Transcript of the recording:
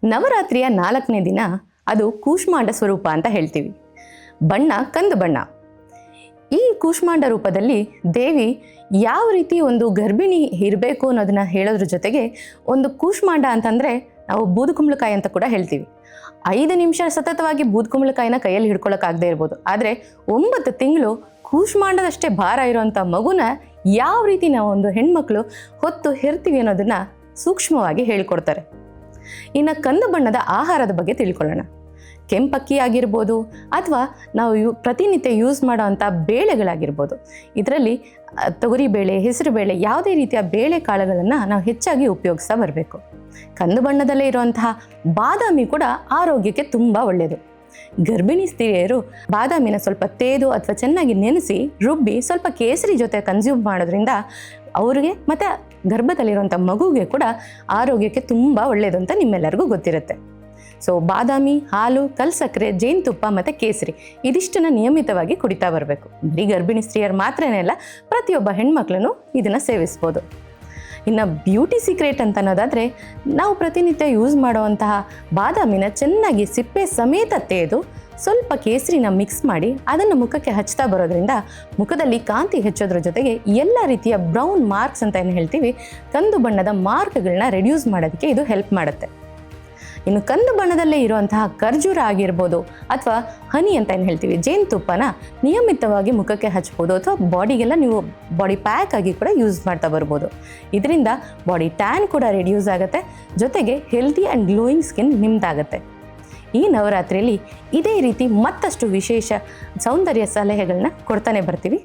ನವರಾತ್ರಿಯ 4ನೇ ದಿನ ಅದು ಕೂಷ್ಮಾಂಡ ಸ್ವರೂಪ ಅಂತ ಹೇಳ್ತೀವಿ. ಬಣ್ಣ ಕಂದು ಬಣ್ಣ. ಈ ಕೂಷ್ಮಾಂಡ ರೂಪದಲ್ಲಿ ದೇವಿ ಯಾವ ರೀತಿ ಒಂದು ಗರ್ಭಿಣಿ ಇರಬೇಕು ಅನ್ನೋದನ್ನ ಹೇಳೋದ್ರ ಜೊತೆಗೆ, ಒಂದು ಕೂಷ್ಮಾಂಡ ಅಂತಂದರೆ ನಾವು ಬೂದುಕುಂಬಳಕಾಯಿ ಅಂತ ಕೂಡ ಹೇಳ್ತೀವಿ. 5 ನಿಮಿಷ ಸತತವಾಗಿ ಬೂದುಕುಂಬಳಕಾಯಿನ ಕೈಯಲ್ಲಿ ಹಿಡ್ಕೊಳ್ಳೋಕ್ಕಾಗದೇ ಇರ್ಬೋದು, ಆದರೆ 9 ತಿಂಗಳು ಕೂಷ್ಮಾಂಡದಷ್ಟೇ ಭಾರ ಇರೋವಂಥ ಮಗುನ ಯಾವ ರೀತಿ ನಾವು ಒಂದು ಹೆಣ್ಮಕ್ಳು ಹೊತ್ತು ಹೆರ್ತೀವಿ ಅನ್ನೋದನ್ನು ಸೂಕ್ಷ್ಮವಾಗಿ ಹೇಳಿಕೊಡ್ತಾರೆ. ಇನ್ನು ಕಂದು ಬಣ್ಣದ ಆಹಾರದ ಬಗ್ಗೆ ತಿಳ್ಕೊಳ್ಳೋಣ. ಕೆಂಪಕ್ಕಿ ಆಗಿರ್ಬೋದು ಅಥವಾ ನಾವು ಪ್ರತಿನಿತ್ಯ ಯೂಸ್ ಮಾಡೋವಂಥ ಬೇಳೆಗಳಾಗಿರ್ಬೋದು. ಇದರಲ್ಲಿ ತೊಗರಿಬೇಳೆ, ಹೆಸರುಬೇಳೆ, ಯಾವುದೇ ರೀತಿಯ ಬೇಳೆ ಕಾಳುಗಳನ್ನು ನಾವು ಹೆಚ್ಚಾಗಿ ಉಪಯೋಗಿಸ್ತಾ ಬರಬೇಕು. ಕಂದು ಬಣ್ಣದಲ್ಲೇ ಇರುವಂತಹ ಬಾದಾಮಿ ಕೂಡ ಆರೋಗ್ಯಕ್ಕೆ ತುಂಬ ಒಳ್ಳೆಯದು. ಗರ್ಭಿಣಿ ಸ್ತ್ರೀಯರು ಬಾದಾಮಿನ ಸ್ವಲ್ಪ ತೇದು ಅಥವಾ ಚೆನ್ನಾಗಿ ನೆನೆಸಿ ರುಬ್ಬಿ ಸ್ವಲ್ಪ ಕೇಸರಿ ಜೊತೆ ಕನ್ಸ್ಯೂಮ್ ಮಾಡೋದ್ರಿಂದ ಅವ್ರಿಗೆ ಮತ್ತು ಗರ್ಭದಲ್ಲಿರುವಂಥ ಮಗುವಿಗೆ ಕೂಡ ಆರೋಗ್ಯಕ್ಕೆ ತುಂಬ ಒಳ್ಳೆಯದು ಅಂತ ನಿಮ್ಮೆಲ್ಲರಿಗೂ ಗೊತ್ತಿರುತ್ತೆ. ಸೊ ಬಾದಾಮಿ, ಹಾಲು, ಕಲ್ಸಕ್ಕರೆ, ಜೇನುತುಪ್ಪ ಮತ್ತು ಕೇಸರಿ ಇದಿಷ್ಟನ್ನು ನಿಯಮಿತವಾಗಿ ಕುಡಿತಾ ಬರಬೇಕು. ಬರೀ ಗರ್ಭಿಣಿ ಸ್ತ್ರೀಯರು ಮಾತ್ರನೇ ಅಲ್ಲ, ಪ್ರತಿಯೊಬ್ಬ ಹೆಣ್ಮಕ್ಳೂ ಇದನ್ನು ಸೇವಿಸ್ಬೋದು. ಇನ್ನು ಬ್ಯೂಟಿ ಸೀಕ್ರೆಟ್ ಅಂತ ಅನ್ನೋದಾದರೆ, ನಾವು ಪ್ರತಿನಿತ್ಯ ಯೂಸ್ ಮಾಡುವಂತಹ ಬಾದಾಮಿನ ಚೆನ್ನಾಗಿ ಸಿಪ್ಪೆ ಸಮೇತ ತೇದು ಸ್ವಲ್ಪ ಕೇಸರಿನ ಮಿಕ್ಸ್ ಮಾಡಿ ಅದನ್ನು ಮುಖಕ್ಕೆ ಹಚ್ತಾ ಬರೋದ್ರಿಂದ ಮುಖದಲ್ಲಿ ಕಾಂತಿ ಹೆಚ್ಚೋದ್ರ ಜೊತೆಗೆ ಎಲ್ಲ ರೀತಿಯ ಬ್ರೌನ್ ಮಾರ್ಕ್ಸ್ ಅಂತ ಏನು ಹೇಳ್ತೀವಿ, ಕಂದು ಬಣ್ಣದ ಮಾರ್ಕ್ಗಳನ್ನ ರೆಡ್ಯೂಸ್ ಮಾಡೋದಕ್ಕೆ ಇದು ಹೆಲ್ಪ್ ಮಾಡುತ್ತೆ. ಇನ್ನು ಕಂದು ಬಣ್ಣದಲ್ಲೇ ಇರುವಂತಹ ಖರ್ಜೂರ ಆಗಿರ್ಬೋದು ಅಥವಾ ಹನಿ ಅಂತ ಏನು ಹೇಳ್ತೀವಿ, ಜೇನುತುಪ್ಪನ ನಿಯಮಿತವಾಗಿ ಮುಖಕ್ಕೆ ಹಚ್ಬೋದು ಅಥವಾ ಬಾಡಿಗೆಲ್ಲ ನೀವು ಬಾಡಿ ಪ್ಯಾಕ್ ಆಗಿ ಕೂಡ ಯೂಸ್ ಮಾಡ್ತಾ ಬರ್ಬೋದು. ಇದರಿಂದ ಬಾಡಿ ಟ್ಯಾನ್ ಕೂಡ ರೆಡ್ಯೂಸ್ ಆಗುತ್ತೆ, ಜೊತೆಗೆ ಹೆಲ್ದಿ ಆ್ಯಂಡ್ ಗ್ಲೋಯಿಂಗ್ ಸ್ಕಿನ್ ನಿಮ್ದಾಗುತ್ತೆ. ಈ ನವರಾತ್ರಿಯಲ್ಲಿ ಇದೇ ರೀತಿ ಮತ್ತಷ್ಟು ವಿಶೇಷ ಸೌಂದರ್ಯ ಸಲಹೆಗಳನ್ನ ಕೊಡ್ತಾನೆ ಬರ್ತೀವಿ.